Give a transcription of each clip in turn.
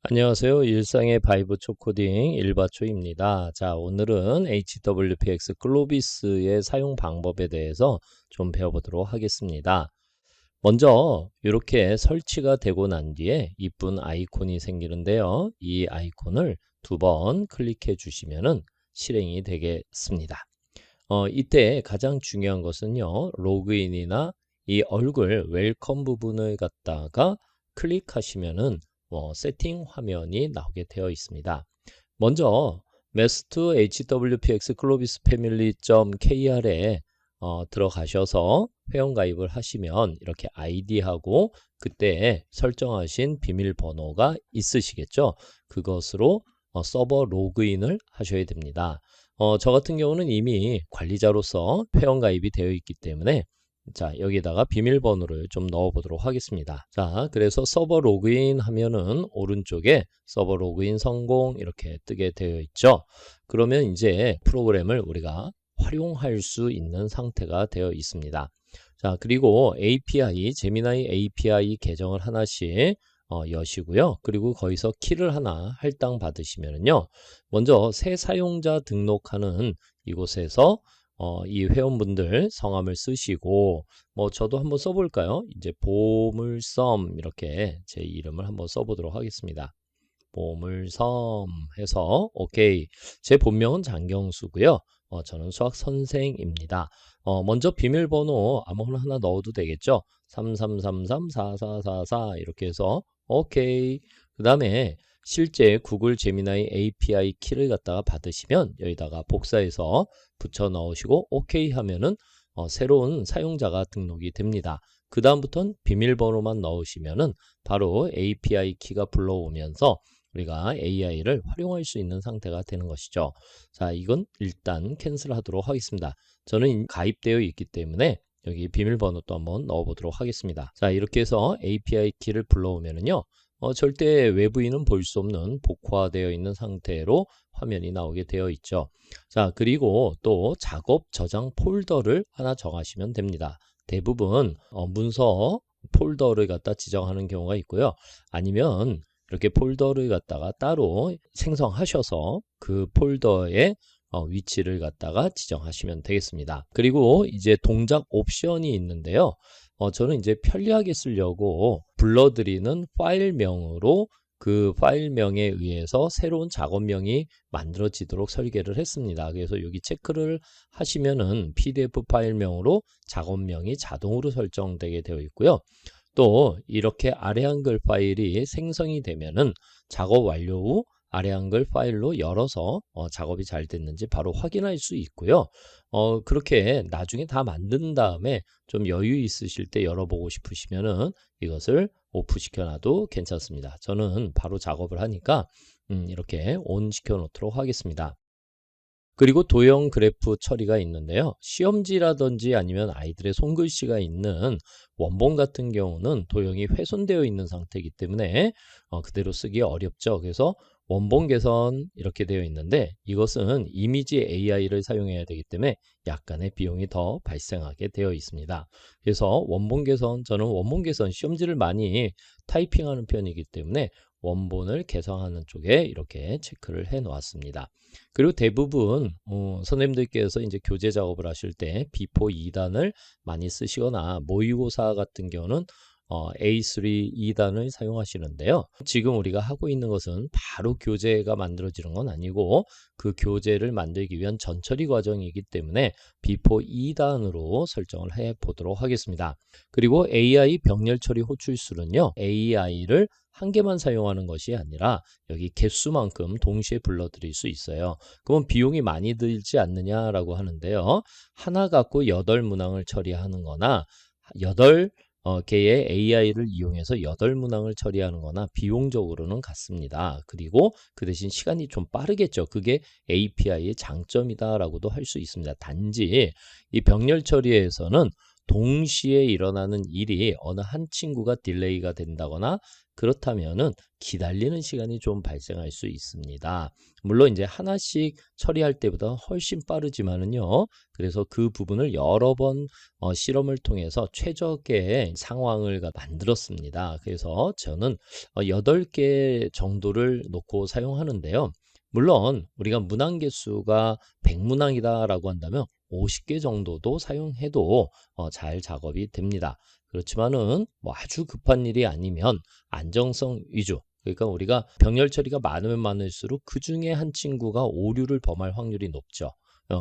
안녕하세요. 일상의 바이브 초코딩 일바초입니다. 자, 오늘은 HWPX 글로비스의 사용 방법에 대해서 좀 배워보도록 하겠습니다. 먼저 이렇게 설치가 되고 난 뒤에 이쁜 아이콘이 생기는데요. 이 아이콘을 두 번 클릭해 주시면은 실행이 되겠습니다. 이때 가장 중요한 것은요. 로그인이나 이 얼굴 웰컴 부분을 갖다가 클릭하시면은 세팅 화면이 나오게 되어 있습니다. 먼저 master hwpx 글로비스 패밀리.kr에 들어가셔서 회원가입을 하시면 이렇게 아이디하고 그때 설정하신 비밀번호가 있으시겠죠. 그것으로 서버 로그인을 하셔야 됩니다. 저 같은 경우는 이미 관리자로서 회원가입이 되어 있기 때문에 자, 여기다가 비밀번호를 좀 넣어 보도록 하겠습니다. 자, 그래서 서버 로그인 하면은 오른쪽에 서버 로그인 성공 이렇게 뜨게 되어 있죠. 그러면 이제 프로그램을 우리가 활용할 수 있는 상태가 되어 있습니다. 자, 그리고 API, 제미나이 API 계정을 하나씩 여시고요. 그리고 거기서 키를 하나 할당 받으시면은요. 먼저 새 사용자 등록하는 이곳에서 이 회원분들 성함을 쓰시고 저도 한번 써볼까요? 이제 보물섬 이렇게 제 이름을 한번 써보도록 하겠습니다. 보물섬 해서 오케이. 제 본명은 장경수고요. 저는 수학 선생입니다. 먼저 비밀번호 아무거나 하나 넣어도 되겠죠? 3333-4444 이렇게 해서 오케이. 그 다음에 실제 구글 제미나이 API 키를 갖다가 받으시면 여기다가 복사해서 붙여 넣으시고 오케이 하면은 새로운 사용자가 등록이 됩니다. 그 다음부터는 비밀번호만 넣으시면은 바로 API 키가 불러오면서 우리가 AI를 활용할 수 있는 상태가 되는 것이죠. 자, 이건 일단 캔슬하도록 하겠습니다. 저는 가입되어 있기 때문에 여기 비밀번호도 한번 넣어보도록 하겠습니다. 자, 이렇게 해서 API 키를 불러오면은요. 절대 외부인은 볼 수 없는 복화되어 있는 상태로 화면이 나오게 되어 있죠. 자, 그리고 또 작업 저장 폴더를 하나 정하시면 됩니다. 대부분 문서 폴더를 갖다 지정하는 경우가 있고요. 아니면 이렇게 폴더를 갖다가 따로 생성하셔서 그 폴더에 위치를 갖다가 지정하시면 되겠습니다. 그리고 이제 동작 옵션이 있는데요. 저는 이제 편리하게 쓰려고 불러드리는 파일명으로 그 파일명에 의해서 새로운 작업명이 만들어지도록 설계를 했습니다. 그래서 여기 체크를 하시면은 PDF 파일명으로 작업명이 자동으로 설정되게 되어 있고요. 또 이렇게 아래 한글 파일이 생성이 되면은 작업 완료 후 아래 한글 파일로 열어서 작업이 잘 됐는지 바로 확인할 수 있고요. 그렇게 나중에 다 만든 다음에 좀 여유 있으실 때 열어보고 싶으시면은 이것을 오프 시켜놔도 괜찮습니다. 저는 바로 작업을 하니까 이렇게 온 시켜놓도록 하겠습니다. 그리고 도형 그래프 처리가 있는데요. 시험지라든지 아니면 아이들의 손글씨가 있는 원본 같은 경우는 도형이 훼손되어 있는 상태이기 때문에 그대로 쓰기 어렵죠. 그래서 원본 개선 이렇게 되어 있는데 이것은 이미지 AI를 사용해야 되기 때문에 약간의 비용이 더 발생하게 되어 있습니다. 그래서 원본 개선, 저는 원본 개선 시험지를 많이 타이핑하는 편이기 때문에 원본을 개선하는 쪽에 이렇게 체크를 해 놓았습니다. 그리고 대부분 선생님들께서 이제 교재 작업을 하실 때 B4 2단을 많이 쓰시거나 모의고사 같은 경우는 A3 2단을 사용하시는데요. 지금 우리가 하고 있는 것은 바로 교재가 만들어지는 건 아니고 그 교재를 만들기 위한 전처리 과정이기 때문에 B4 2단으로 설정을 해 보도록 하겠습니다. 그리고 AI 병렬 처리 호출술은요. AI를 한 개만 사용하는 것이 아니라 여기 개수만큼 동시에 불러드릴 수 있어요. 그럼 비용이 많이 들지 않느냐라고 하는데요. 하나 갖고 8문항을 처리하는 거나 8개의 AI를 이용해서 8문항을 처리하는 거나 비용적으로는 같습니다. 그리고 그 대신 시간이 좀 빠르겠죠. 그게 API의 장점이다라고도 할 수 있습니다. 단지 이 병렬 처리에서는 동시에 일어나는 일이 어느 한 친구가 딜레이가 된다거나 그렇다면은 기다리는 시간이 좀 발생할 수 있습니다. 물론 이제 하나씩 처리할 때보다 훨씬 빠르지만은요. 그래서 그 부분을 여러 번 실험을 통해서 최적의 상황을 만들었습니다. 그래서 저는 8개 정도를 놓고 사용하는데요. 물론 우리가 문항 개수가 100문항이다라고 한다면 50개 정도도 사용해도 잘 작업이 됩니다. 그렇지만은 뭐 아주 급한 일이 아니면 안정성 위주, 그러니까 우리가 병렬 처리가 많으면 많을수록 그 중에 한 친구가 오류를 범할 확률이 높죠.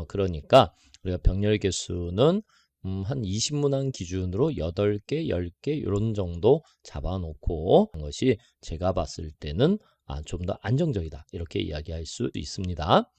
그러니까 우리가 병렬 개수는 한 20문항 기준으로 8개, 10개 이런 정도 잡아놓고 한 것이 제가 봤을 때는 좀 더 안정적이다, 이렇게 이야기할 수 있습니다.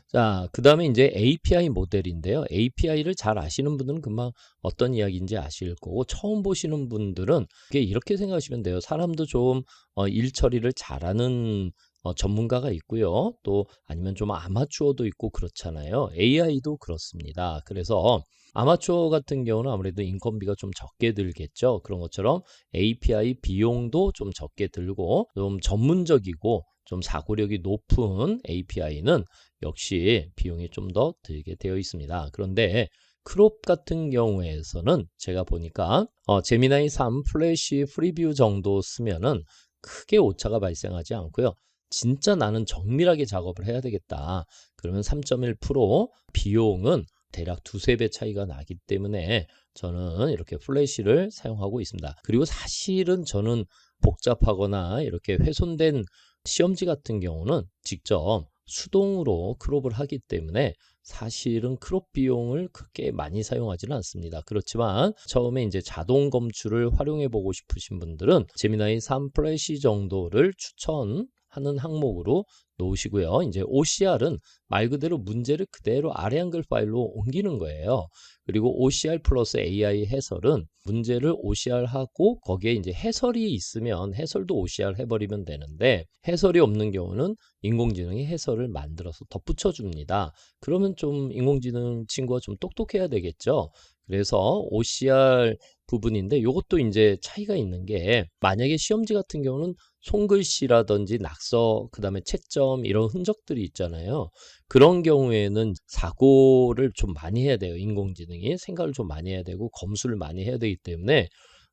자, 그 다음에 이제 API 모델인데요. API를 잘 아시는 분들은 금방 어떤 이야기인지 아실 거고, 처음 보시는 분들은 이렇게 생각하시면 돼요. 사람도 좀 일 처리를 잘하는 전문가가 있고요. 또 아니면 좀 아마추어도 있고 그렇잖아요. AI도 그렇습니다. 그래서 아마추어 같은 경우는 아무래도 인건비가 좀 적게 들겠죠. 그런 것처럼 API 비용도 좀 적게 들고, 좀 전문적이고 좀 사고력이 높은 API는 역시 비용이 좀 더 들게 되어 있습니다. 그런데 크롭 같은 경우에서는 제가 보니까 제미나이 3 플래시 프리뷰 정도 쓰면은 크게 오차가 발생하지 않고요. 진짜 나는 정밀하게 작업을 해야 되겠다, 그러면 3.1% 비용은 대략 2~3배 차이가 나기 때문에 저는 이렇게 플래시를 사용하고 있습니다. 그리고 사실은 저는 복잡하거나 이렇게 훼손된 시험지 같은 경우는 직접 수동으로 크롭을 하기 때문에 사실은 크롭 비용을 크게 많이 사용하지는 않습니다. 그렇지만 처음에 이제 자동 검출을 활용해 보고 싶으신 분들은 제미나이 3 플래시 정도를 추천하는 항목으로 놓으시고요. 이제 OCR은 말 그대로 문제를 그대로 아래 한글 파일로 옮기는 거예요. 그리고 OCR 플러스 AI 해설은 문제를 OCR하고 거기에 이제 해설이 있으면 해설도 OCR 해버리면 되는데, 해설이 없는 경우는 인공지능이 해설을 만들어서 덧붙여 줍니다. 그러면 좀 인공지능 친구가 좀 똑똑해야 되겠죠. 그래서 OCR 부분인데, 이것도 이제 차이가 있는 게, 만약에 시험지 같은 경우는 손글씨라든지 낙서, 그 다음에 채점 이런 흔적들이 있잖아요. 그런 경우에는 사고를 좀 많이 해야 돼요. 인공지능이 생각을 좀 많이 해야 되고 검수를 많이 해야 되기 때문에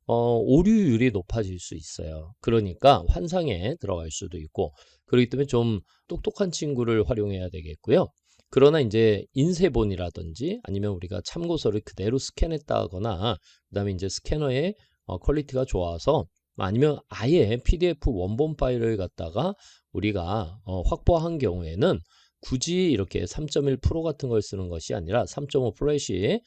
오류율이 높아질 수 있어요. 그러니까 환상에 들어갈 수도 있고, 그렇기 때문에 좀 똑똑한 친구를 활용해야 되겠고요. 그러나 이제 인쇄본이라든지 아니면 우리가 참고서를 그대로 스캔했다거나, 그 다음에 이제 스캐너의 퀄리티가 좋아서, 아니면 아예 PDF 원본 파일을 갖다가 우리가 확보한 경우에는 굳이 이렇게 3.1% 같은 걸 쓰는 것이 아니라 3.5 플래시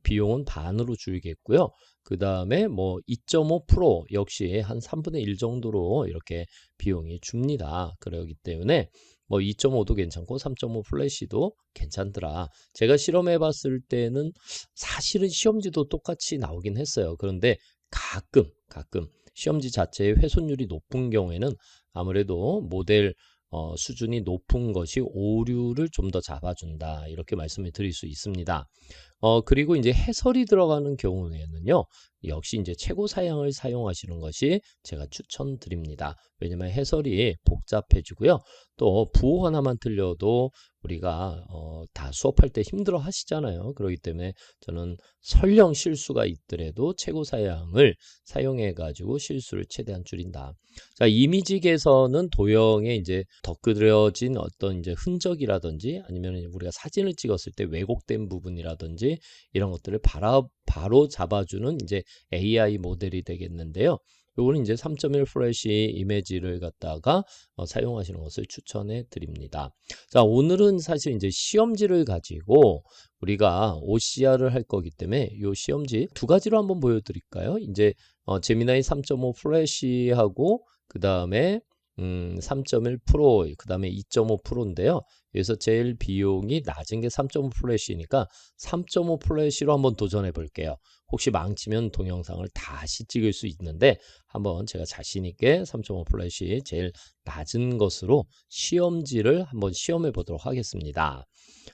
비용은 반으로 줄이겠고요. 그 다음에 2.5% 역시 한 3분의 1 정도로 이렇게 비용이 줍니다. 그러기 때문에 2.5도 괜찮고 3.5 플래시도 괜찮더라. 제가 실험해 봤을 때는 사실은 시험지도 똑같이 나오긴 했어요. 그런데 가끔 시험지 자체의 훼손율이 높은 경우에는 아무래도 모델 수준이 높은 것이 오류를 좀 더 잡아준다, 이렇게 말씀을 드릴 수 있습니다. 그리고 이제 해설이 들어가는 경우에는요, 역시 이제 최고 사양을 사용하시는 것이 제가 추천드립니다. 왜냐면 해설이 복잡해지고요. 또 부호 하나만 틀려도 우리가 다 수업할 때 힘들어 하시잖아요. 그렇기 때문에 저는 설령 실수가 있더라도 최고 사양을 사용해 가지고 실수를 최대한 줄인다. 자, 이미지 개선은 도형에 이제 덧그려진 어떤 이제 흔적이라든지 아니면 우리가 사진을 찍었을 때 왜곡된 부분이라든지 이런 것들을 바로 잡아주는 이제 AI 모델이 되겠는데요. 요거는 이제 3.1 플래시 이미지를 갖다가 사용하시는 것을 추천해 드립니다. 자, 오늘은 사실 이제 시험지를 가지고 우리가 OCR을 할 거기 때문에 요 시험지 두 가지로 한번 보여드릴까요? 이제 제미나이 3.5 플래시하고 그 다음에 3.1%, 그 다음에 2.5%인데요. 여기서 제일 비용이 낮은 게 3.5 플래시니까 3.5 플래시로 한번 도전해 볼게요. 혹시 망치면 동영상을 다시 찍을 수 있는데 한번 제가 자신 있게 3.5 플래시 제일 낮은 것으로 시험지를 한번 시험해 보도록 하겠습니다.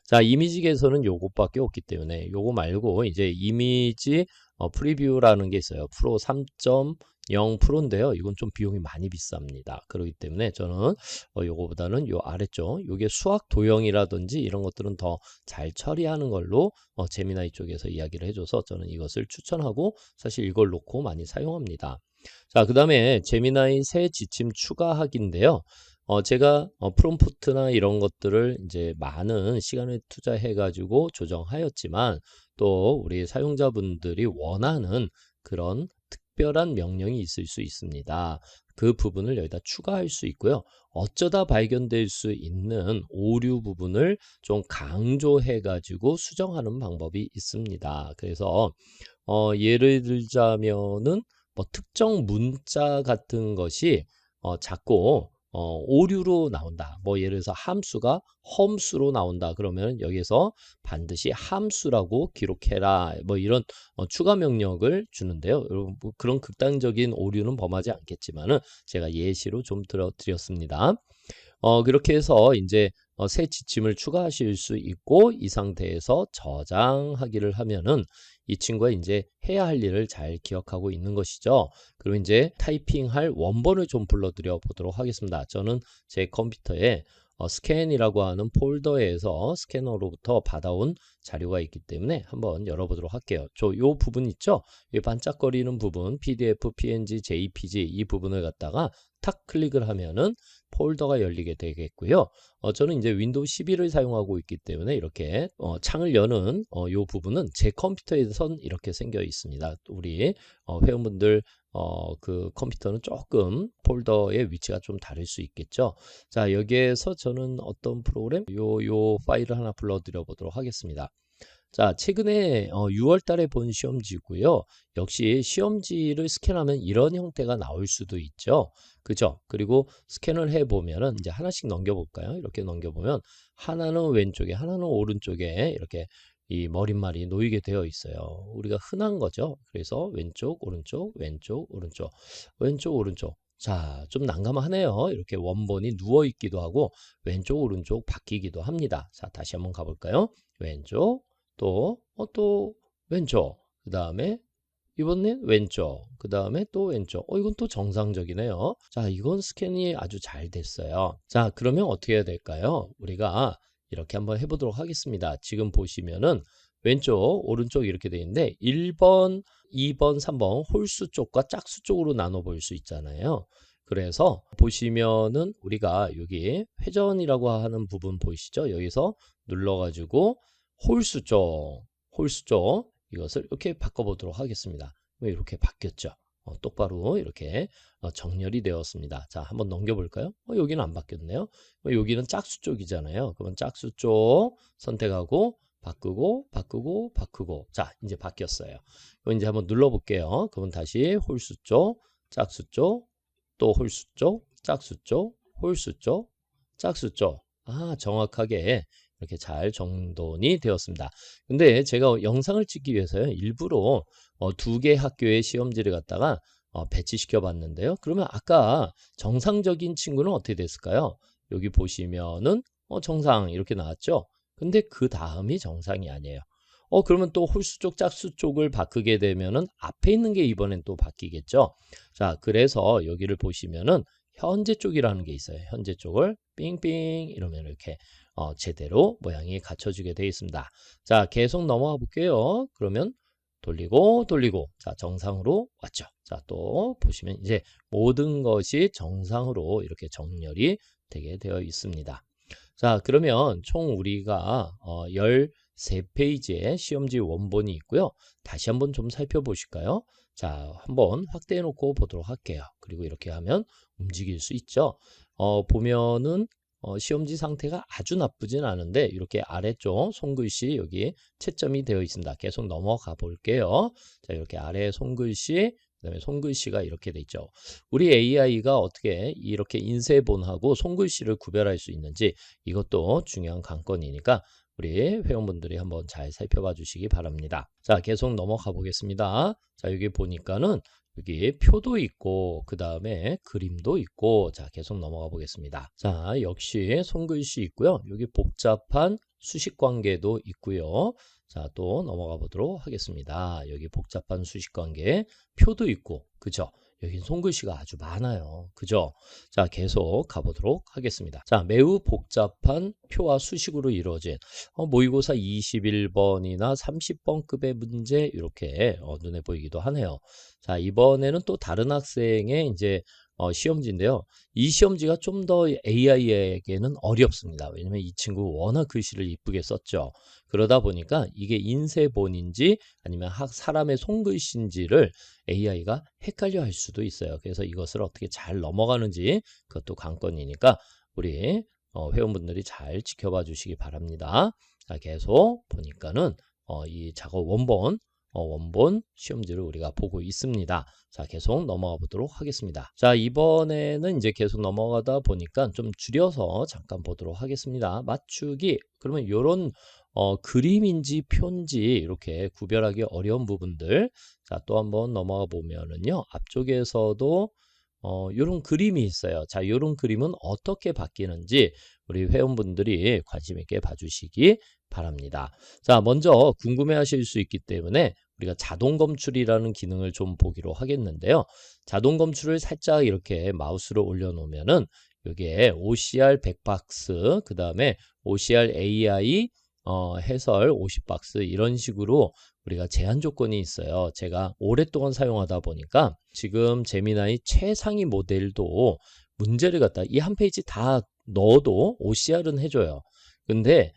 자, 이미지 개선은 요것밖에 없기 때문에 요거 말고 이제 이미지 프리뷰라는 게 있어요. 프로 3.2 0%인데요. 이건 좀 비용이 많이 비쌉니다. 그렇기 때문에 저는 요거보다는 요 아래쪽, 요게 수학 도형이라든지 이런 것들은 더 잘 처리하는 걸로 제미나이 쪽에서 이야기를 해줘서 저는 이것을 추천하고 사실 이걸 놓고 많이 사용합니다. 자, 그 다음에 제미나이 새 지침 추가하기인데요. 제가 프롬프트나 이런 것들을 이제 많은 시간을 투자해 가지고 조정하였지만 또 우리 사용자분들이 원하는 그런 특별한 명령이 있을 수 있습니다. 그 부분을 여기다 추가할 수 있고요. 어쩌다 발견될 수 있는 오류 부분을 좀 강조해 가지고 수정하는 방법이 있습니다. 그래서 예를 들자면은 뭐 특정 문자 같은 것이 자꾸 오류로 나온다. 뭐 예를 들어서 함수가 험수로 나온다. 그러면 여기서 반드시 함수라고 기록해라. 뭐 이런 추가 명령을 주는데요. 여러분 뭐 그런 극단적인 오류는 범하지 않겠지만은 제가 예시로 좀 드렸습니다. 그렇게 해서 이제 새 지침을 추가하실 수 있고 이 상태에서 저장하기를 하면은 이 친구가 이제 해야 할 일을 잘 기억하고 있는 것이죠. 그리고 이제 타이핑할 원본을 좀 불러드려 보도록 하겠습니다. 저는 제 컴퓨터에 스캔이라고 하는 폴더에서 스캐너로부터 받아온 자료가 있기 때문에 한번 열어보도록 할게요. 요 부분 있죠? 이 반짝거리는 부분, PDF, PNG, JPG 이 부분을 갖다가 탁 클릭을 하면은 폴더가 열리게 되겠고요. 저는 이제 윈도우 11을 사용하고 있기 때문에 이렇게 창을 여는 요 부분은 제 컴퓨터에선 이렇게 생겨 있습니다. 우리 회원분들 그 컴퓨터는 조금 폴더의 위치가 좀 다를 수 있겠죠. 자, 여기에서 저는 어떤 프로그램 요 파일을 하나 불러드려 보도록 하겠습니다. 자, 최근에 6월 달에 본 시험지고요. 역시 시험지를 스캔하면 이런 형태가 나올 수도 있죠. 그죠? 그리고 스캔을 해보면은 이제 하나씩 넘겨볼까요? 이렇게 넘겨보면 하나는 왼쪽에, 하나는 오른쪽에 이렇게 이 머릿말이 놓이게 되어 있어요. 우리가 흔한 거죠. 그래서 왼쪽, 오른쪽, 왼쪽, 오른쪽, 왼쪽, 오른쪽. 자, 좀 난감하네요. 이렇게 원본이 누워 있기도 하고 왼쪽, 오른쪽 바뀌기도 합니다. 자, 다시 한번 가볼까요? 왼쪽, 또 왼쪽, 그 다음에 이번엔 왼쪽, 그 다음에 또 왼쪽. 이건 또 정상적이네요. 자, 이건 스캔이 아주 잘 됐어요. 자, 그러면 어떻게 해야 될까요? 우리가 이렇게 한번 해보도록 하겠습니다. 지금 보시면은 왼쪽, 오른쪽 이렇게 되어 있는데 1번, 2번, 3번 홀수 쪽과 짝수 쪽으로 나눠 볼 수 있잖아요. 그래서 보시면은 우리가 여기 회전이라고 하는 부분 보이시죠? 여기서 눌러가지고 홀수 쪽 이것을 이렇게 바꿔보도록 하겠습니다. 이렇게 바뀌었죠. 똑바로 이렇게 정렬이 되었습니다. 자, 한번 넘겨볼까요? 여기는 안 바뀌었네요. 여기는 짝수 쪽이잖아요. 그러면 짝수 쪽 선택하고 바꾸고. 자, 이제 바뀌었어요. 그럼 이제 한번 눌러볼게요. 그러면 다시 홀수 쪽, 짝수 쪽, 또 홀수 쪽, 짝수 쪽, 홀수 쪽, 짝수 쪽. 아, 정확하게 이렇게 잘 정돈이 되었습니다. 근데 제가 영상을 찍기 위해서요. 일부러 두 개 학교의 시험지를 갖다가 배치시켜 봤는데요. 그러면 아까 정상적인 친구는 어떻게 됐을까요? 여기 보시면은 정상 이렇게 나왔죠. 근데 그 다음이 정상이 아니에요. 그러면 또 홀수 쪽, 짝수 쪽을 바꾸게 되면은 앞에 있는 게 이번엔 또 바뀌겠죠. 자, 그래서 여기를 보시면은 현재 쪽이라는 게 있어요. 현재 쪽을 삥삥 이러면 이렇게 제대로 모양이 갖춰지게 되어 있습니다. 자, 계속 넘어가 볼게요. 그러면 돌리고 자, 정상으로 왔죠. 자, 또 보시면 이제 모든 것이 정상으로 이렇게 정렬이 되게 되어 있습니다. 자, 그러면 총 우리가 13페이지의 시험지 원본이 있고요. 다시 한번 좀 살펴보실까요? 자, 한번 확대해 놓고 보도록 할게요. 그리고 이렇게 하면 움직일 수 있죠. 보면은 시험지 상태가 아주 나쁘진 않은데 이렇게 아래쪽 손글씨 여기 채점이 되어 있습니다. 계속 넘어가 볼게요. 자, 이렇게 아래 손글씨, 그다음에 손글씨가 이렇게 돼 있죠. 우리 AI가 어떻게 이렇게 인쇄본하고 손글씨를 구별할 수 있는지 이것도 중요한 관건이니까 우리 회원분들이 한번 잘 살펴봐 주시기 바랍니다. 자, 계속 넘어가 보겠습니다. 자, 여기 보니까는 여기 표도 있고 그 다음에 그림도 있고 자, 계속 넘어가 보겠습니다. 자, 역시 손글씨 있고요. 여기 복잡한 수식 관계도 있고요. 자, 또 넘어가 보도록 하겠습니다. 여기 복잡한 수식 관계 표도 있고 그죠? 여긴 손글씨가 아주 많아요. 그죠? 자, 계속 가보도록 하겠습니다. 자, 매우 복잡한 표와 수식으로 이루어진 모의고사 21번이나 30번급의 문제 이렇게 눈에 보이기도 하네요. 자, 이번에는 또 다른 학생의 이제 시험지인데요. 이 시험지가 좀 더 AI에게는 어렵습니다. 왜냐면 이 친구 워낙 글씨를 이쁘게 썼죠. 그러다 보니까 이게 인쇄본인지 아니면 사람의 손글씨인지를 AI가 헷갈려 할 수도 있어요. 그래서 이것을 어떻게 잘 넘어가는지 그것도 관건이니까 우리 회원분들이 잘 지켜봐 주시기 바랍니다. 자, 계속 보니까는 이 작업 원본 시험지를 우리가 보고 있습니다. 자, 계속 넘어가 보도록 하겠습니다. 자, 이번에는 이제 계속 넘어가다 보니까 좀 줄여서 잠깐 보도록 하겠습니다. 맞추기. 그러면 이런 그림인지 표인지 이렇게 구별하기 어려운 부분들. 자, 또 한번 넘어가 보면은요. 앞쪽에서도 이런 그림이 있어요. 자, 이런 그림은 어떻게 바뀌는지 우리 회원분들이 관심 있게 봐주시기 바랍니다. 자, 먼저 궁금해 하실 수 있기 때문에 우리가 자동 검출이라는 기능을 좀 보기로 하겠는데요. 자동 검출을 살짝 이렇게 마우스로 올려놓으면은 여기에 OCR 100박스, 그 다음에 OCR AI 해설 50박스 이런 식으로 우리가 제한 조건이 있어요. 제가 오랫동안 사용하다 보니까 지금 제미나이 최상위 모델도 문제를 갖다 이 한 페이지 다 넣어도 OCR은 해줘요. 근데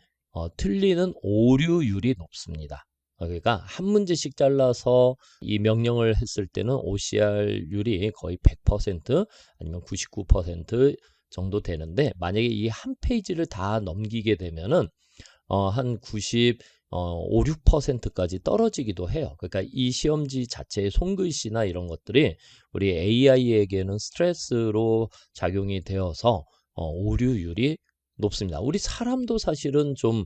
틀리는 오류율이 높습니다. 그러니까 한 문제씩 잘라서 이 명령을 했을 때는 OCR율이 거의 100% 아니면 99% 정도 되는데 만약에 이 한 페이지를 다 넘기게 되면은 한 95, 6%까지 떨어지기도 해요. 그러니까 이 시험지 자체의 손글씨나 이런 것들이 우리 AI에게는 스트레스로 작용이 되어서 오류율이 높습니다. 우리 사람도 사실은 좀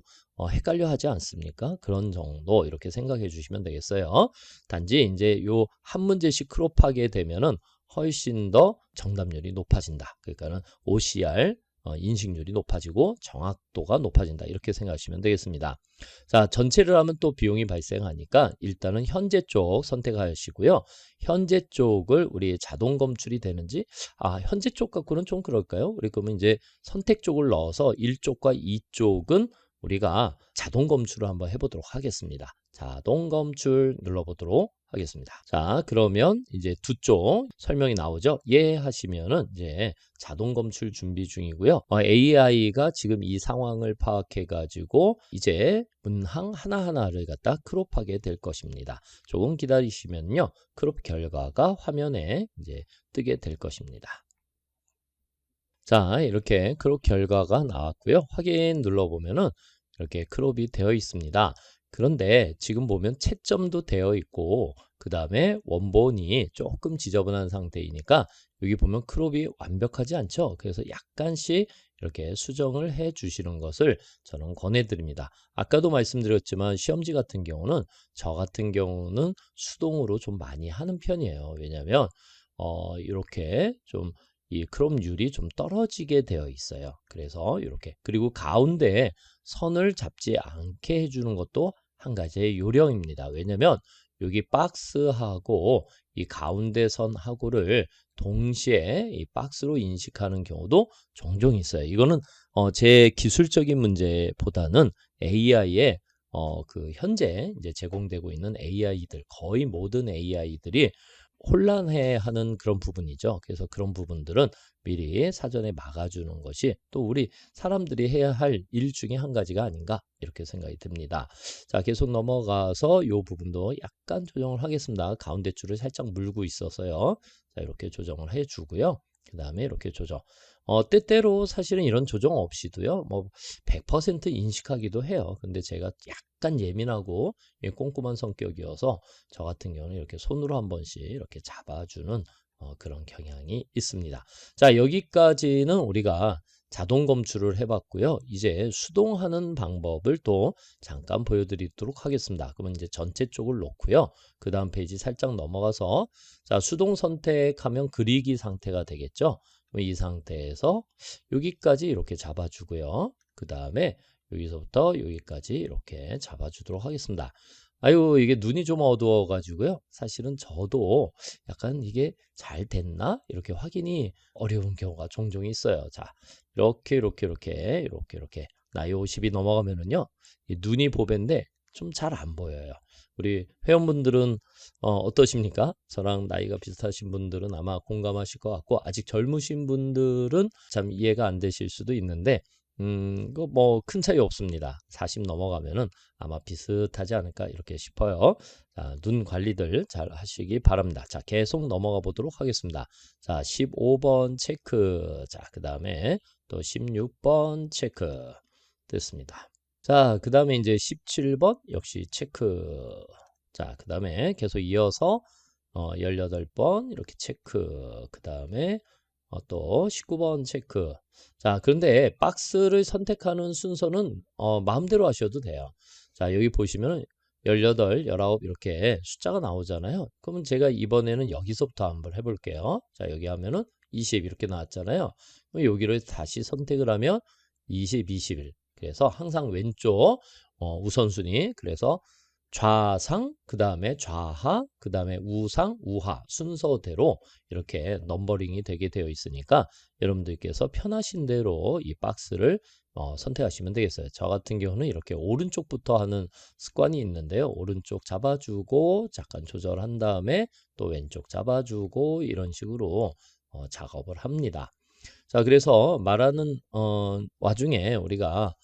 헷갈려 하지 않습니까? 그런 정도 이렇게 생각해 주시면 되겠어요. 단지 이제 요 한 문제씩 크롭하게 되면은 훨씬 더 정답률이 높아진다. 그러니까는 OCR 인식률이 높아지고 정확도가 높아진다. 이렇게 생각하시면 되겠습니다. 자, 전체를 하면 또 비용이 발생하니까 일단은 현재 쪽 선택하시고요. 현재 쪽을 우리 자동 검출이 되는지 현재 쪽 갖고는 좀 그럴까요? 우리 그러면 이제 선택 쪽을 넣어서 1쪽과 2쪽은 우리가 자동 검출을 한번 해보도록 하겠습니다. 자동 검출 눌러보도록 하겠습니다. 자, 그러면 이제 두 쪽 설명이 나오죠. 예 하시면은 이제 자동 검출 준비 중이고요. AI가 지금 이 상황을 파악해 가지고 이제 문항 하나하나를 갖다 크롭하게 될 것입니다. 조금 기다리시면요. 크롭 결과가 화면에 이제 뜨게 될 것입니다. 자, 이렇게 크롭 결과가 나왔고요. 확인 눌러보면은 이렇게 크롭이 되어 있습니다. 그런데 지금 보면 채점도 되어 있고 그 다음에 원본이 조금 지저분한 상태이니까 여기 보면 크롭이 완벽하지 않죠. 그래서 약간씩 이렇게 수정을 해 주시는 것을 저는 권해드립니다. 아까도 말씀드렸지만 시험지 같은 경우는 저 같은 경우는 수동으로 좀 많이 하는 편이에요. 왜냐하면 이렇게 좀 이 크롭률이 좀 떨어지게 되어 있어요. 그래서 이렇게 그리고 가운데 선을 잡지 않게 해주는 것도 한 가지의 요령입니다. 왜냐면 여기 박스하고 이 가운데 선하고를 동시에 이 박스로 인식하는 경우도 종종 있어요. 이거는 제 기술적인 문제보다는 AI의 그 현재 이제 제공되고 있는 AI들 거의 모든 AI들이 혼란해하는 그런 부분이죠. 그래서 그런 부분들은 미리 사전에 막아주는 것이 또 우리 사람들이 해야 할 일 중에 한 가지가 아닌가 이렇게 생각이 듭니다. 자, 계속 넘어가서 이 부분도 약간 조정을 하겠습니다. 가운데 줄을 살짝 물고 있어서요. 자, 이렇게 조정을 해주고요. 그 다음에 이렇게 조정. 때때로 사실은 이런 조정 없이도요. 뭐 100% 인식하기도 해요. 근데 제가 약간 예민하고 꼼꼼한 성격이어서 저 같은 경우는 이렇게 손으로 한 번씩 이렇게 잡아주는 그런 경향이 있습니다. 자, 여기까지는 우리가 자동 검출을 해봤고요. 이제 수동하는 방법을 또 잠깐 보여드리도록 하겠습니다. 그러면 이제 전체 쪽을 놓고요. 그 다음 페이지 살짝 넘어가서 자, 수동 선택하면 그리기 상태가 되겠죠. 이 상태에서 여기까지 이렇게 잡아주고요. 그 다음에 여기서부터 여기까지 이렇게 잡아주도록 하겠습니다. 아유, 이게 눈이 좀 어두워가지고요. 사실은 저도 약간 이게 잘 됐나? 이렇게 확인이 어려운 경우가 종종 있어요. 자, 이렇게. 나이 50이 넘어가면은요, 이 눈이 보배인데 좀 잘 안 보여요. 우리 회원분들은 어떠십니까? 저랑 나이가 비슷하신 분들은 아마 공감하실 것 같고, 아직 젊으신 분들은 참 이해가 안 되실 수도 있는데, 그 뭐 큰 차이 없습니다. 40 넘어가면은 아마 비슷하지 않을까 이렇게 싶어요. 자, 눈 관리들 잘 하시기 바랍니다. 자, 계속 넘어가 보도록 하겠습니다. 자, 15번 체크. 자, 그 다음에 또 16번 체크. 됐습니다. 자, 그 다음에 이제 17번 역시 체크. 자, 그 다음에 계속 이어서 18번 이렇게 체크. 그 다음에 또 19번 체크. 자, 그런데 박스를 선택하는 순서는 마음대로 하셔도 돼요. 자, 여기 보시면 18, 19 이렇게 숫자가 나오잖아요. 그러면 제가 이번에는 여기서부터 한번 해볼게요. 자, 여기 하면은 20 이렇게 나왔잖아요. 그럼 여기를 다시 선택을 하면 20, 21. 그래서 항상 왼쪽 우선순위. 그래서 좌상, 그 다음에 좌하, 그 다음에 우상, 우하 순서대로 이렇게 넘버링이 되게 되어 있으니까 여러분들께서 편하신 대로 이 박스를 선택하시면 되겠어요. 저 같은 경우는 이렇게 오른쪽부터 하는 습관이 있는데요. 오른쪽 잡아주고 잠깐 조절한 다음에 또 왼쪽 잡아주고 이런 식으로 작업을 합니다. 자, 그래서 말하는 와중에 우리가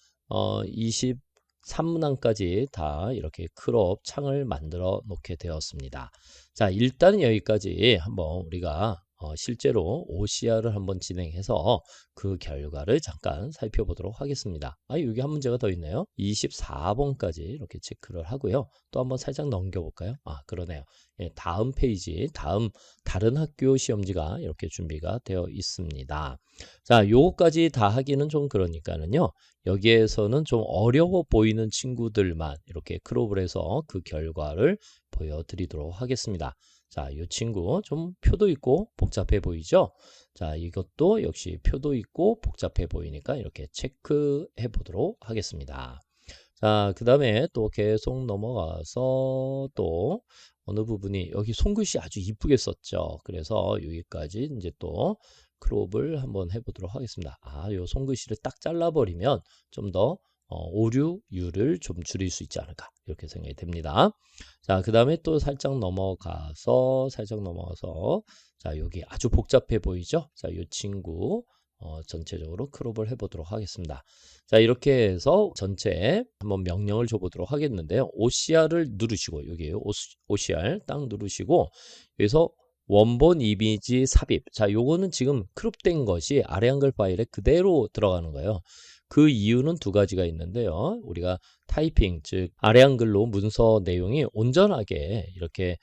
23문항까지 다 이렇게 크롭 창을 만들어 놓게 되었습니다. 자, 일단 여기까지 한번 우리가 실제로 OCR을 한번 진행해서 그 결과를 잠깐 살펴보도록 하겠습니다. 여기 한 문제가 더 있네요. 24번까지 이렇게 체크를 하고요. 또 한번 살짝 넘겨볼까요? 그러네요. 예, 다음 페이지, 다른 학교 시험지가 이렇게 준비가 되어 있습니다. 자, 요거까지 다 하기는 좀 그러니까는요. 여기에서는 좀 어려워 보이는 친구들만 이렇게 크롭을 해서 그 결과를 보여드리도록 하겠습니다. 자, 이 친구 좀 표도 있고 복잡해 보이죠? 자, 이것도 역시 표도 있고 복잡해 보이니까 이렇게 체크해 보도록 하겠습니다. 자, 그 다음에 또 계속 넘어가서 또 어느 부분이 여기 손글씨 아주 이쁘게 썼죠. 그래서 여기까지 이제 또 크롭을 한번 해보도록 하겠습니다. 요 손글씨를 딱 잘라버리면 좀 더 오류율을 좀 줄일 수 있지 않을까 이렇게 생각이 됩니다. 자, 그 다음에 또 살짝 넘어가서 자, 여기 아주 복잡해 보이죠? 자, 이 친구 전체적으로 크롭을 해보도록 하겠습니다. 자, 이렇게 해서 전체 한번 명령을 줘보도록 하겠는데요. OCR을 누르시고 여기 OCR 딱 누르시고 여기서 원본 이미지 삽입. 자, 요거는 지금 크롭된 것이 아래 한글 파일에 그대로 들어가는 거예요. 그 이유는 두 가지가 있는데요. 우리가 타이핑, 즉 아래 한글로 문서 내용이 온전하게 이렇게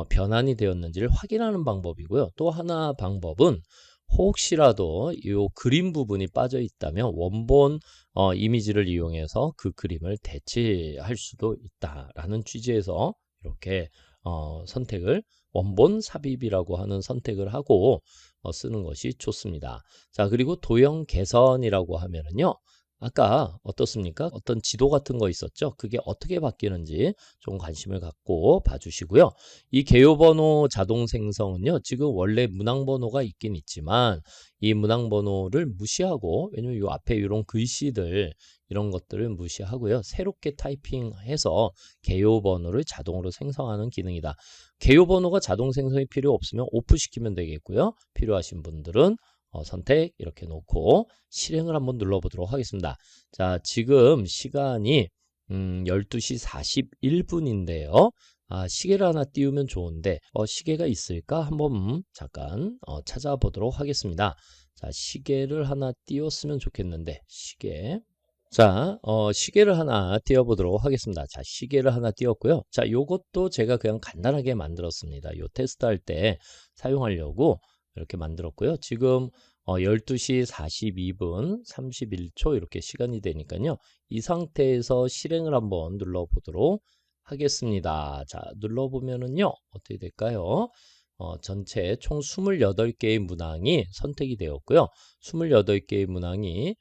변환이 되었는지를 확인하는 방법이고요. 또 하나 방법은 혹시라도 이 그림 부분이 빠져 있다면 원본 이미지를 이용해서 그 그림을 대체할 수도 있다라는 취지에서 이렇게 선택을 원본 삽입이라고 하는 선택을 하고 쓰는 것이 좋습니다. 자, 그리고 도형 개선이라고 하면은요. 아까 어떻습니까? 어떤 지도 같은 거 있었죠? 그게 어떻게 바뀌는지 좀 관심을 갖고 봐주시고요. 이 개요번호 자동 생성은요. 지금 원래 문항번호가 있긴 있지만 이 문항번호를 무시하고 왜냐면 이 앞에 이런 글씨들 이런 것들을 무시하고요. 새롭게 타이핑해서 개요번호를 자동으로 생성하는 기능이다. 개요번호가 자동 생성이 필요 없으면 오프시키면 되겠고요. 필요하신 분들은 선택 이렇게 놓고 실행을 한번 눌러보도록 하겠습니다. 자, 지금 시간이 12시 41분인데요. 시계를 하나 띄우면 좋은데 시계가 있을까? 한번 잠깐 찾아보도록 하겠습니다. 자, 시계를 하나 띄웠으면 좋겠는데 시계. 자, 시계를 하나 띄워보도록 하겠습니다. 자, 시계를 하나 띄웠고요. 자, 요것도 제가 그냥 간단하게 만들었습니다. 요 테스트할 때 사용하려고 이렇게 만들었고요. 지금 12시 42분 31초 이렇게 시간이 되니까요. 이 상태에서 실행을 한번 눌러보도록 하겠습니다. 자, 눌러보면은요. 어떻게 될까요? 전체 총 28개의 문항이 선택이 되었고요. 28개의 문항이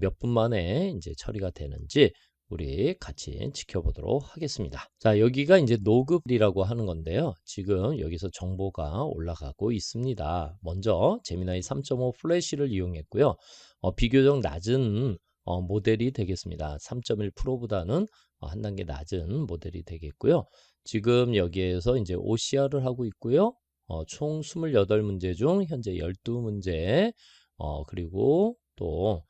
몇 분 만에 이제 처리가 되는지 우리 같이 지켜보도록 하겠습니다. 자, 여기가 이제 노급이라고 하는 건데요. 지금 여기서 정보가 올라가고 있습니다. 먼저 제미나이 3.5 플래시를 이용했고요. 비교적 낮은 모델이 되겠습니다. 3.1%보다는 한 단계 낮은 모델이 되겠고요. 지금 여기에서 이제 OCR을 하고 있고요. 총 28문제 중 현재 12문제, 그리고 또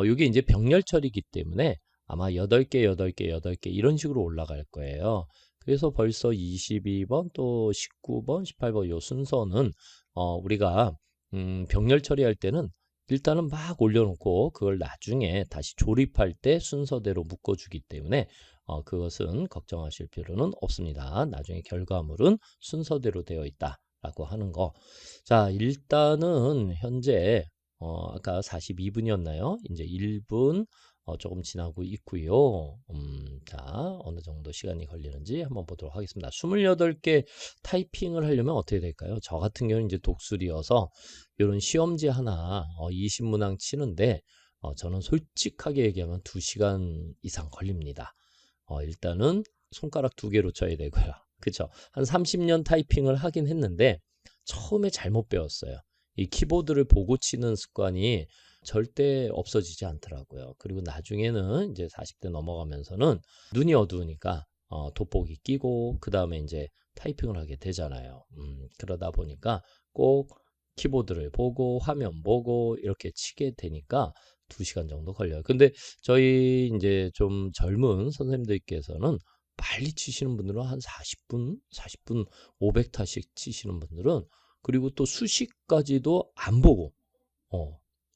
이게 이제 병렬 처리이기 때문에 아마 8개, 8개, 8개 이런 식으로 올라갈 거예요. 그래서 벌써 22번, 또 19번, 18번 요 순서는 우리가 병렬 처리할 때는 일단은 막 올려놓고 그걸 나중에 다시 조립할 때 순서대로 묶어주기 때문에 그것은 걱정하실 필요는 없습니다. 나중에 결과물은 순서대로 되어 있다라고 하는 거. 자, 일단은 현재 아까 42분이었나요? 이제 1분 조금 지나고 있고요. 자, 어느 정도 시간이 걸리는지 한번 보도록 하겠습니다. 28개 타이핑을 하려면 어떻게 될까요? 저 같은 경우는 이제 독수리여서 이런 시험지 하나 20문항 치는데 저는 솔직하게 얘기하면 2시간 이상 걸립니다. 일단은 손가락 2개로 쳐야 되고요. 그쵸? 한 30년 타이핑을 하긴 했는데 처음에 잘못 배웠어요. 이 키보드를 보고 치는 습관이 절대 없어지지 않더라고요. 그리고 나중에는 이제 40대 넘어가면서는 눈이 어두우니까 돋보기 끼고 그 다음에 이제 타이핑을 하게 되잖아요. 그러다 보니까 꼭 키보드를 보고 화면 보고 이렇게 치게 되니까 2시간 정도 걸려요. 근데 저희 이제 좀 젊은 선생님들께서는 빨리 치시는 분들은 한 40분 500타씩 치시는 분들은 그리고 또 수식까지도 안 보고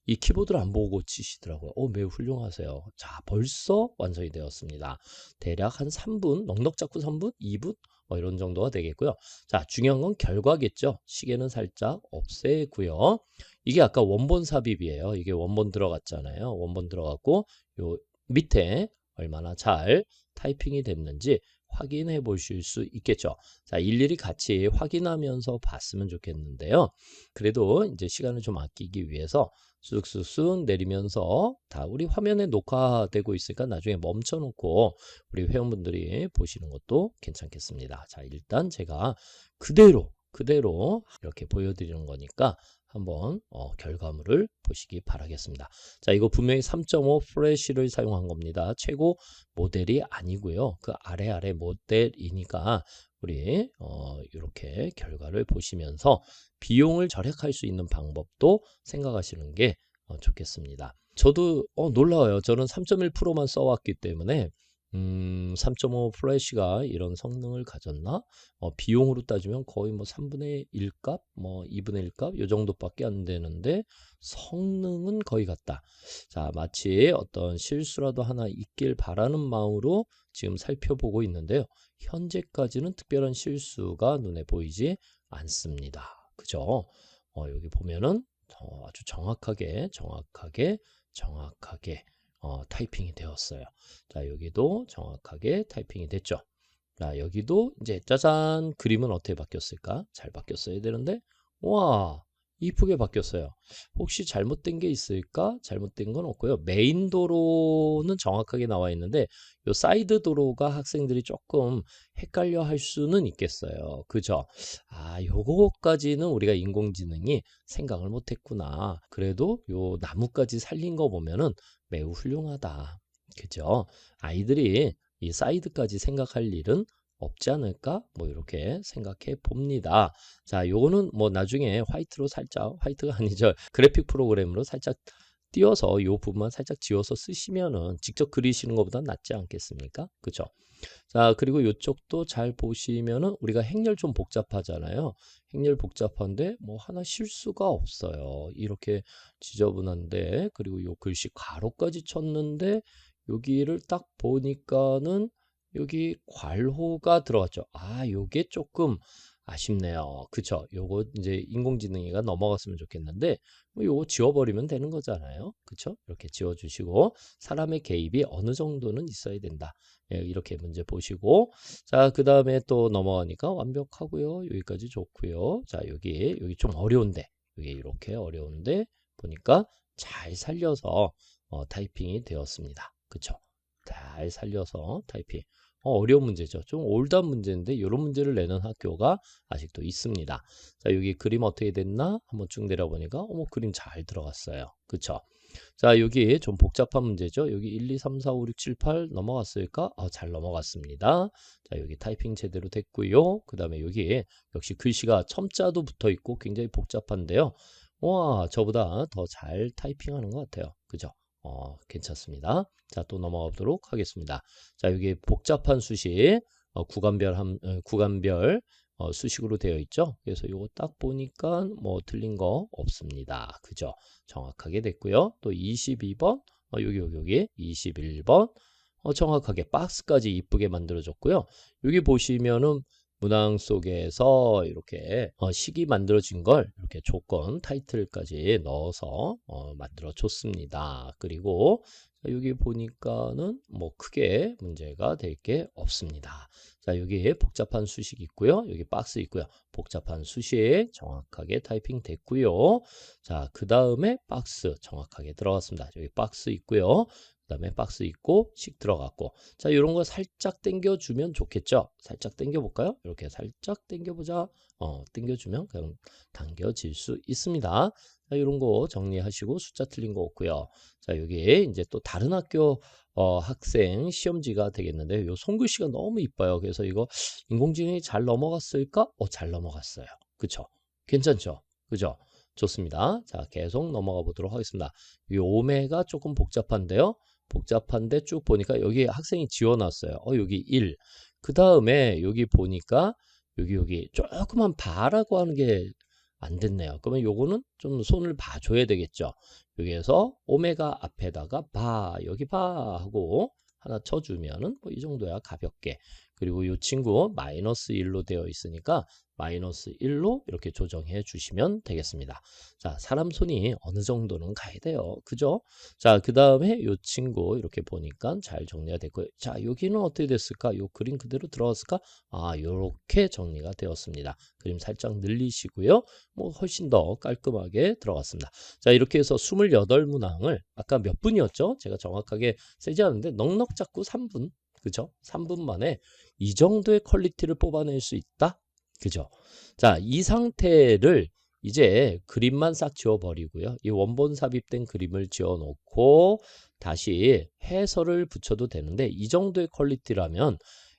이 키보드를 안 보고 치시더라고요. 매우 훌륭하세요. 자, 벌써 완성이 되었습니다. 대략 한 3분, 넉넉 잡고 3분, 2분 이런 정도가 되겠고요. 자, 중요한 건 결과겠죠. 시계는 살짝 없애고요. 이게 아까 원본 삽입이에요. 이게 원본 들어갔잖아요. 원본 들어갔고 요 밑에 얼마나 잘 타이핑이 됐는지 확인해 보실 수 있겠죠. 자, 일일이 같이 확인하면서 봤으면 좋겠는데요. 그래도 이제 시간을 좀 아끼기 위해서 쑥쑥쑥 내리면서 다 우리 화면에 녹화되고 있으니까 나중에 멈춰놓고 우리 회원분들이 보시는 것도 괜찮겠습니다. 자, 일단 제가 그대로 이렇게 보여드리는 거니까 한번 결과물을 보시기 바라겠습니다. 자, 이거 분명히 3.5 플래시를 사용한 겁니다. 최고 모델이 아니고요. 그 아래 모델이니까 우리 이렇게 결과를 보시면서 비용을 절약할 수 있는 방법도 생각하시는 게 좋겠습니다. 저도 놀라워요. 저는 3.1%만 써왔기 때문에 3.5 플래시가 이런 성능을 가졌나? 비용으로 따지면 거의 뭐 3분의 1값, 뭐 2분의 1값 이 정도밖에 안 되는데 성능은 거의 같다. 자, 마치 어떤 실수라도 하나 있길 바라는 마음으로 지금 살펴보고 있는데요. 현재까지는 특별한 실수가 눈에 보이지 않습니다. 그죠? 여기 보면은 아주 정확하게 타이핑이 되었어요. 자, 여기도 정확하게 타이핑이 됐죠. 자, 여기도 이제 짜잔 그림은 어떻게 바뀌었을까? 잘 바뀌었어야 되는데 와, 이쁘게 바뀌었어요. 혹시 잘못된 게 있을까? 잘못된 건 없고요. 메인 도로는 정확하게 나와 있는데 요 사이드 도로가 학생들이 조금 헷갈려 할 수는 있겠어요. 그죠? 아, 요거까지는 우리가 인공지능이 생각을 못 했구나. 그래도 요 나무까지 살린 거 보면은 매우 훌륭하다. 그죠? 아이들이 이 사이드까지 생각할 일은 없지 않을까? 뭐 이렇게 생각해 봅니다. 자, 요거는 뭐 나중에 화이트로 살짝, 화이트가 아니죠. 그래픽 프로그램으로 살짝 띄워서 요 부분만 살짝 지워서 쓰시면은 직접 그리시는 것보다 낫지 않겠습니까? 그죠? 자, 그리고 이쪽도 잘 보시면은 우리가 행렬 좀 복잡하잖아요. 행렬 복잡한데 뭐 하나 실수가 없어요. 이렇게 지저분한데 그리고 요 글씨 가로까지 쳤는데 여기를 딱 보니까는 여기 괄호가 들어갔죠. 아, 요게 조금 아쉽네요. 그쵸? 요거 이제 인공지능이가 넘어갔으면 좋겠는데 뭐 요거 지워버리면 되는 거잖아요. 그쵸? 이렇게 지워주시고 사람의 개입이 어느 정도는 있어야 된다. 예, 이렇게 문제 보시고 자, 그 다음에 또 넘어가니까 완벽하고요. 여기까지 좋고요. 자, 여기 좀 어려운데 여기 이렇게 어려운데 보니까 잘 살려서 타이핑이 되었습니다. 그쵸? 잘 살려서 타이핑. 어려운 문제죠. 좀 올드한 문제인데 이런 문제를 내는 학교가 아직도 있습니다. 자, 여기 그림 어떻게 됐나? 한번 쭉 내려보니까 그림 잘 들어갔어요. 그쵸? 자, 여기 좀 복잡한 문제죠. 여기 1, 2, 3, 4, 5, 6, 7, 8 넘어갔을까? 잘 넘어갔습니다. 자, 여기 타이핑 제대로 됐고요. 그 다음에 여기 역시 글씨가 첨자도 붙어 있고 굉장히 복잡한데요. 와, 저보다 더 잘 타이핑하는 것 같아요. 그죠? 괜찮습니다. 자, 또 넘어가 보도록 하겠습니다. 자, 여기 복잡한 수식, 구간별 수식으로 되어 있죠. 그래서 이거 딱 보니까 뭐 틀린 거 없습니다. 그죠? 정확하게 됐고요. 또 22번, 여기 21번, 정확하게 박스까지 이쁘게 만들어졌고요. 여기 보시면은 문항 속에서 이렇게 식이 만들어진 걸 이렇게 조건 타이틀까지 넣어서 만들어 줬습니다. 그리고 여기 보니까는 뭐 크게 문제가 될 게 없습니다. 자, 여기 복잡한 수식 있고요. 여기 박스 있고요. 복잡한 수식 정확하게 타이핑 됐고요. 자, 그 다음에 박스 정확하게 들어갔습니다. 여기 박스 있고요. 그 다음에 박스 있고 식 들어갔고. 자, 이런 거 살짝 당겨주면 좋겠죠. 살짝 당겨볼까요? 이렇게 살짝 당겨보자. 당겨주면 그냥 당겨질 수 있습니다. 자, 이런 거 정리하시고 숫자 틀린 거 없고요. 자, 여기 이제 또 다른 학교 학생 시험지가 되겠는데 요 손글씨가 너무 이뻐요. 그래서 이거 인공지능이 잘 넘어갔을까? 잘 넘어갔어요. 그쵸? 괜찮죠? 그죠? 좋습니다. 자, 계속 넘어가 보도록 하겠습니다. 이 오메가 조금 복잡한데요. 복잡한데 쭉 보니까 여기 학생이 지워놨어요. 여기 1. 그 다음에 여기 보니까 여기 조그만 바라고 하는 게 안 됐네요. 그러면 요거는 좀 손을 봐줘야 되겠죠. 여기에서 오메가 앞에다가 여기 하고 하나 쳐주면은 뭐 이 정도야 가볍게. 그리고 이 친구 마이너스 1로 되어 있으니까 마이너스 1로 이렇게 조정해 주시면 되겠습니다. 자, 사람 손이 어느 정도는 가야 돼요. 그죠? 자, 그 다음에 이 친구 이렇게 보니까 잘 정리가 됐고요. 자, 여기는 어떻게 됐을까? 요 그림 그대로 들어갔을까? 요렇게 정리가 되었습니다. 그림 살짝 늘리시고요. 뭐 훨씬 더 깔끔하게 들어갔습니다. 자, 이렇게 해서 28문항을 아까 몇 분이었죠? 제가 정확하게 세지 않는데 넉넉 잡고 3분. 그죠? 3분 만에 이 정도의 퀄리티를 뽑아낼 수 있다? 그죠? 자, 이 상태를 이제 그림만 싹 지워버리고요. 이 원본 삽입된 그림을 지워놓고 다시 해설을 붙여도 되는데 이 정도의 퀄리티라면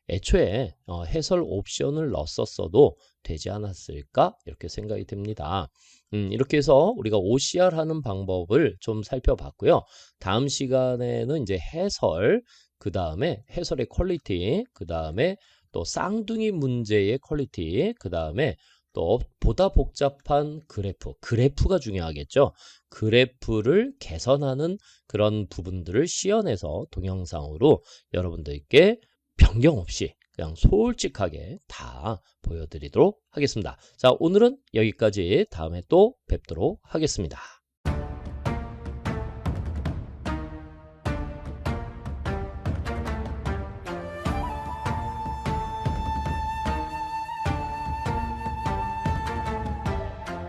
애초에 해설 옵션을 넣었어도 되지 않았을까? 이렇게 생각이 듭니다. 이렇게 해서 우리가 OCR 하는 방법을 좀 살펴봤고요. 다음 시간에는 이제 해설, 그 다음에 해설의 퀄리티, 그 다음에 또 쌍둥이 문제의 퀄리티, 그 다음에 또 보다 복잡한 그래프가 중요하겠죠. 그래프를 개선하는 그런 부분들을 씌어내서 동영상으로 여러분들께 변경 없이 그냥 솔직하게 다 보여드리도록 하겠습니다. 자, 오늘은 여기까지. 다음에 또 뵙도록 하겠습니다.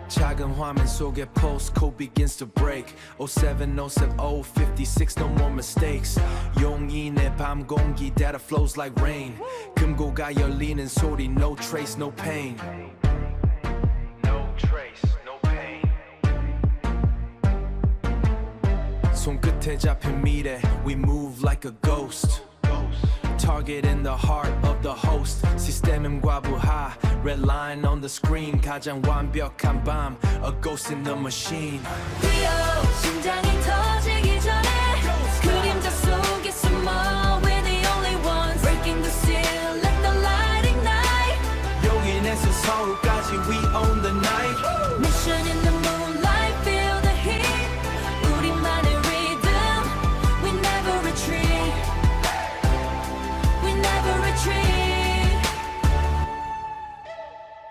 작은 화면 속에 postcode begins to break 07, 07, 056 no more mistakes 용인의 밤 공기 data flows like rain 금고가 열리는 소리 no trace no pain No trace no pain 손끝에 잡힌 미래 we move like a ghost Target in the heart of the host 시스템은 과부하 Red line on the screen 가장 완벽한 밤 A ghost in the machine 뛰어 심장이 터지기 전에 그림자 속에 숨어 We're the only ones Breaking the seal Let the light ignite 용인에서 서울까지 We own the night Mission in the moonlight Feel the heat 우리만의 rhythm We never retreat We never retreat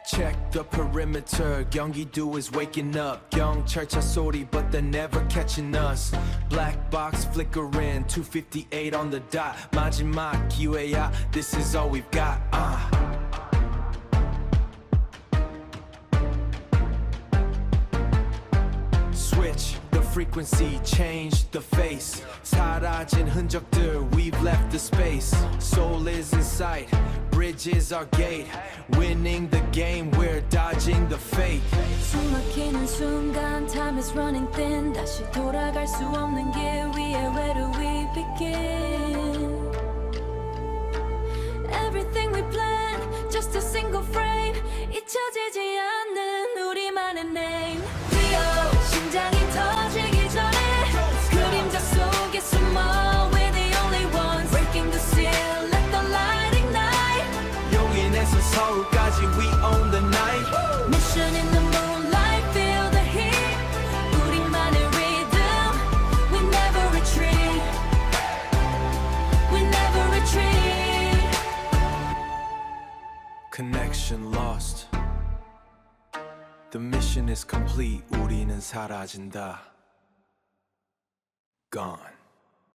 Check the perimeter 경기도 is waking up 경찰차 소리 but they're never catching us Black box flickering 2:58 on the dot 마지막 기회야 This is all we've got Switch the frequency, change the face. 사라진 흔적들, we've left the space. Soul is in sight, bridge is our gate. Winning the game, we're dodging the fate. 숨 막히는 순간 time is running thin 다시 돌아갈 수 없는 길 위에 where do we begin Everything we plan just a single frame 잊혀지지 않는 우리만의 name Rio 심장이 터지기 전에 그림자 속에 숨어 We're the only ones breaking the seal let the light ignite 용인에서 서울까지 we own the night. Mission in the moonlight, feel the heat. 우리만의 rhythm, we never retreat. We never retreat. Connection lost. The mission is complete. 우리는 사라진다. Gone.